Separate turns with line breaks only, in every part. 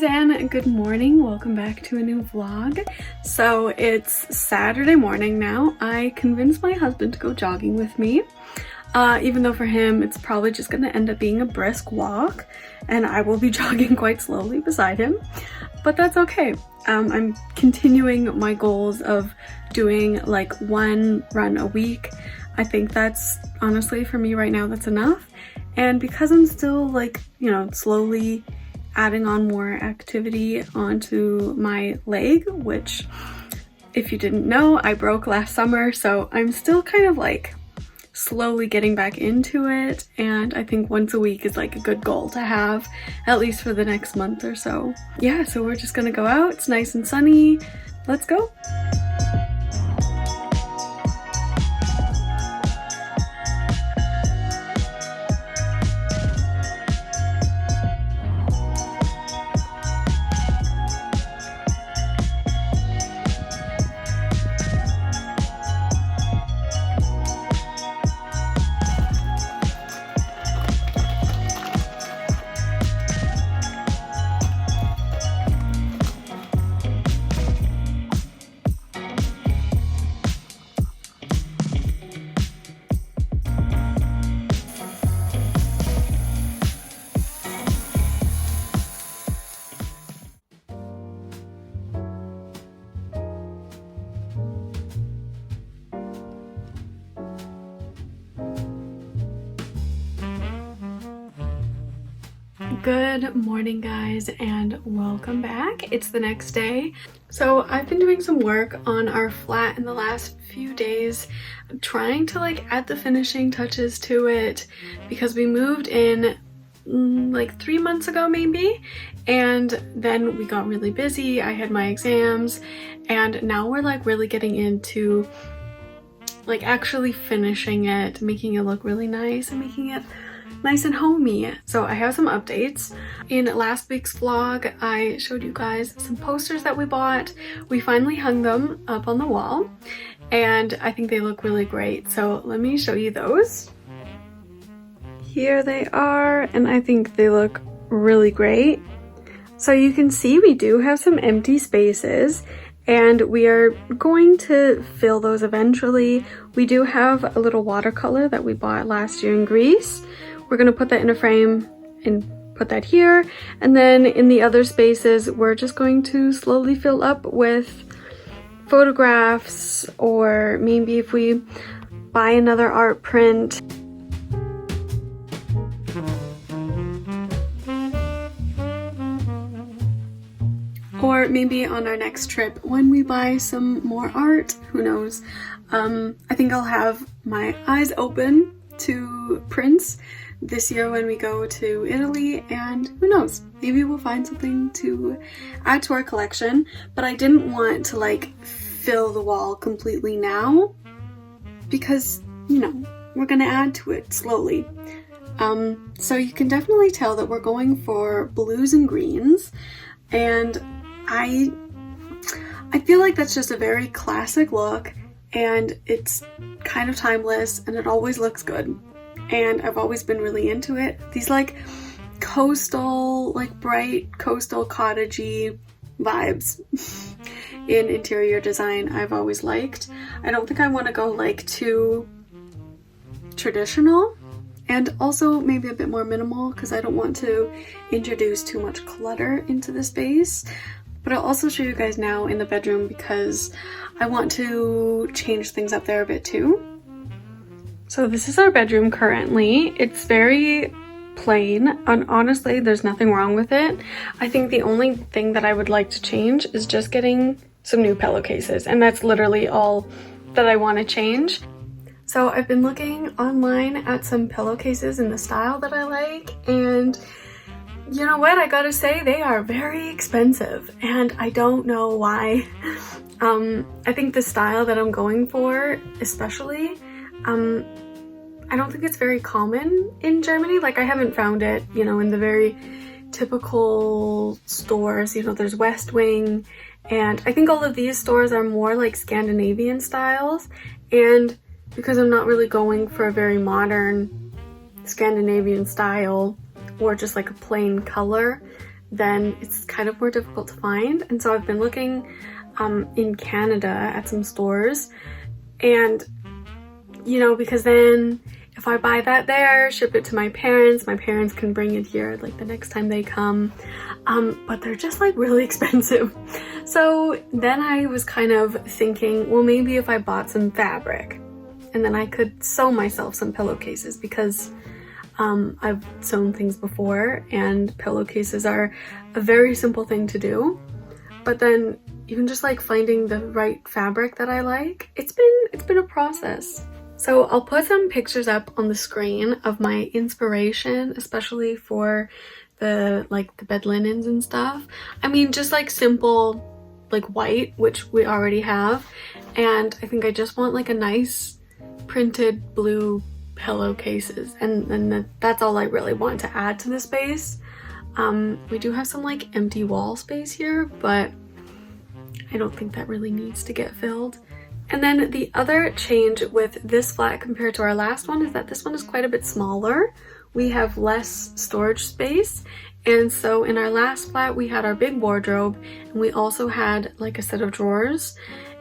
guys, and good morning. Welcome back to a new vlog. So it's Saturday morning now. I convinced my husband to go jogging with me, even though for him it's probably just gonna end up being a brisk walk and I will be jogging quite slowly beside him, but that's okay. I'm continuing my goals of doing like one run a week. I think that's honestly, for me right now, that's enough. And because I'm still like, slowly adding on more activity onto my leg, which if you didn't know, I broke last summer, so I'm still kind of like slowly getting back into it, and I think once a week is like a good goal to have, at least for the next month or so. Yeah, so we're just gonna go out. It's nice and sunny. Let's go. Good morning, guys, and welcome back. It's the next day. So I've been doing some work on our flat in the last few days. I'm trying to like add the finishing touches to it because we moved in like 3 months ago maybe, and then we got really busy. I had my exams, and now we're like really getting into like actually finishing it, making it look really nice and making it nice and homey. So I have some updates. In last week's vlog, I showed you guys some posters that we bought. We finally hung them up on the wall, and I think they look really great. So let me show you those. Here they are, and I think they look really great. So you can see we do have some empty spaces, and we are going to fill those eventually. We do have a little watercolor that we bought last year in Greece. We're gonna put that in a frame and put that here. And then in the other spaces, we're just going to slowly fill up with photographs, or maybe if we buy another art print. Or maybe on our next trip when we buy some more art, who knows. I think I'll have my eyes open to prints this year when we go to Italy, and who knows, maybe we'll find something to add to our collection. But I didn't want to like fill the wall completely now because, we're gonna add to it slowly. So you can definitely tell that we're going for blues and greens, and I feel like that's just a very classic look, and it's kind of timeless, and it always looks good. And I've always been really into it. These like coastal, like bright coastal cottagey vibes in interior design I've always liked. I don't think I want to go like too traditional, and also maybe a bit more minimal because I don't want to introduce too much clutter into the space. But I'll also show you guys now in the bedroom because I want to change things up there a bit too. So this is our bedroom currently. It's very plain, and honestly, there's nothing wrong with it. I think the only thing that I would like to change is just getting some new pillowcases, and that's literally all that I want to change. So I've been looking online at some pillowcases in the style that I like, and you know what? I gotta say, they are very expensive, and I don't know why. I think the style that I'm going for, especially, I don't think it's very common in Germany. Like, I haven't found it, in the very typical stores. There's West Wing, and I think all of these stores are more like Scandinavian styles. And because I'm not really going for a very modern Scandinavian style or just like a plain color, then it's kind of more difficult to find. And so I've been looking in Canada at some stores, and you know, because then if I buy that there, ship it to my parents can bring it here like the next time they come, but they're just like really expensive. So then I was kind of thinking, well, maybe if I bought some fabric and then I could sew myself some pillowcases, because I've sewn things before and pillowcases are a very simple thing to do. But then even just like finding the right fabric that I like, it's been a process. So I'll put some pictures up on the screen of my inspiration, especially for the bed linens and stuff. I mean, just like simple like white, which we already have, and I think I just want like a nice printed blue pillowcases, and that's all I really want to add to the space. We do have some like empty wall space here, but I don't think that really needs to get filled. And then the other change with this flat compared to our last one is that this one is quite a bit smaller. We have less storage space. And so in our last flat, we had our big wardrobe, and we also had like a set of drawers,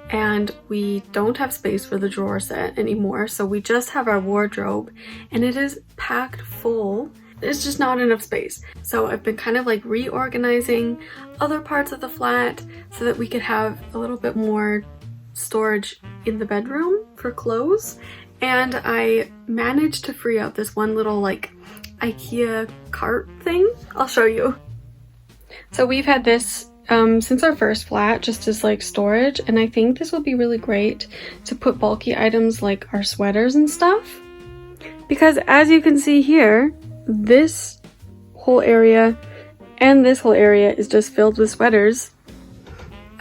and we don't have space for the drawer set anymore. So we just have our wardrobe, and it is packed full. There's just not enough space. So I've been kind of like reorganizing other parts of the flat so that we could have a little bit more storage in the bedroom for clothes. And I managed to free up this one little like IKEA cart thing. I'll show you. So we've had this since our first flat, just as like storage, and I think this will be really great to put bulky items like our sweaters and stuff, because as you can see here, this whole area and this whole area is just filled with sweaters.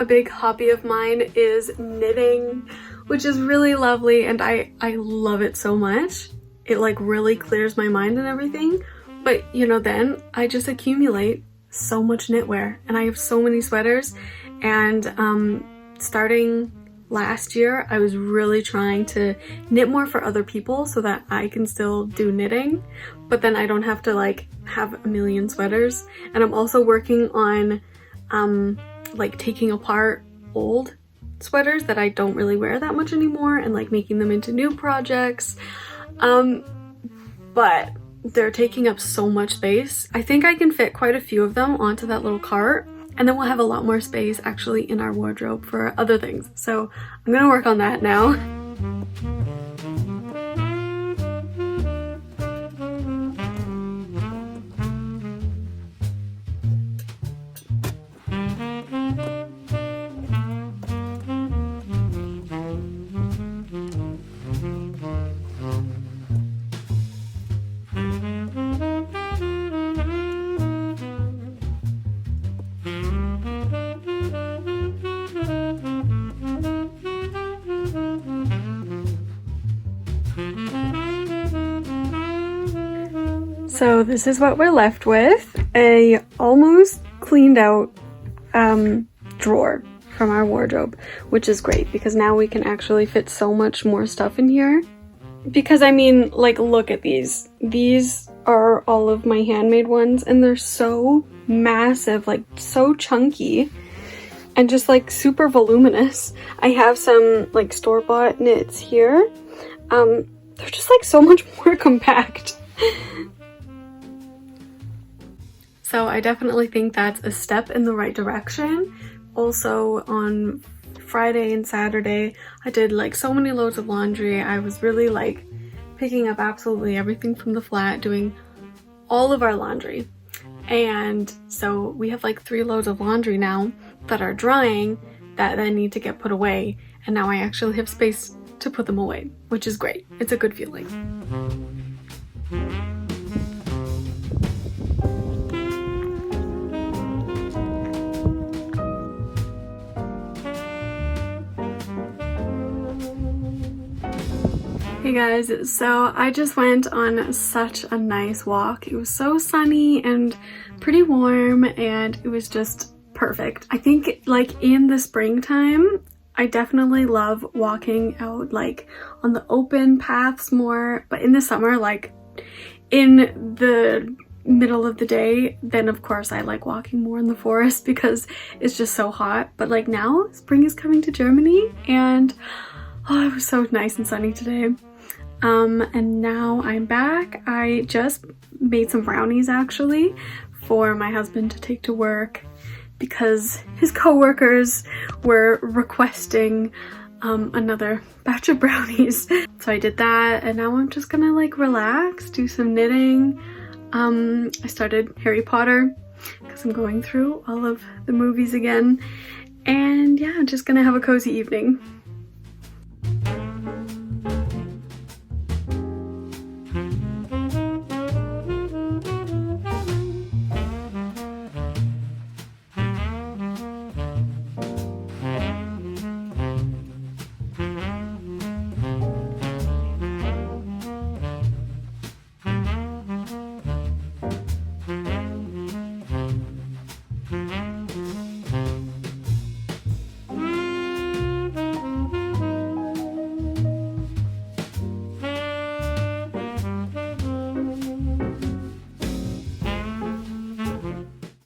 A big hobby of mine is knitting, which is really lovely, and I love it so much. It like really clears my mind and everything. But you know, then I just accumulate so much knitwear, and I have so many sweaters. And starting last year, I was really trying to knit more for other people so that I can still do knitting, but then I don't have to like have a million sweaters. And I'm also working on like taking apart old sweaters that I don't really wear that much anymore and like making them into new projects. But they're taking up so much space. I think I can fit quite a few of them onto that little cart, and then we'll have a lot more space actually in our wardrobe for other things. So I'm gonna work on that now. So this is what we're left with, a almost cleaned out drawer from our wardrobe, which is great because now we can actually fit so much more stuff in here. Because I mean, like, look at these. These are all of my handmade ones, and they're so massive, like so chunky and just like super voluminous. I have some like store-bought knits here. They're just like so much more compact. So I definitely think that's a step in the right direction. Also on Friday and Saturday, I did like so many loads of laundry. I was really like picking up absolutely everything from the flat, doing all of our laundry. And so we have like 3 loads of laundry now that are drying that then need to get put away. And now I actually have space to put them away, which is great. It's a good feeling. Hey guys, so I just went on such a nice walk. It was so sunny and pretty warm, and it was just perfect. I think like in the springtime, I definitely love walking out like on the open paths more, but in the summer, like in the middle of the day, then of course I like walking more in the forest because it's just so hot. But like now, spring is coming to Germany, and oh, it was so nice and sunny today. And now I'm back. I just made some brownies actually for my husband to take to work because his co-workers were requesting another batch of brownies. So I did that, and now I'm just gonna like relax, do some knitting. I started Harry Potter because I'm going through all of the movies again, and yeah, I'm just gonna have a cozy evening.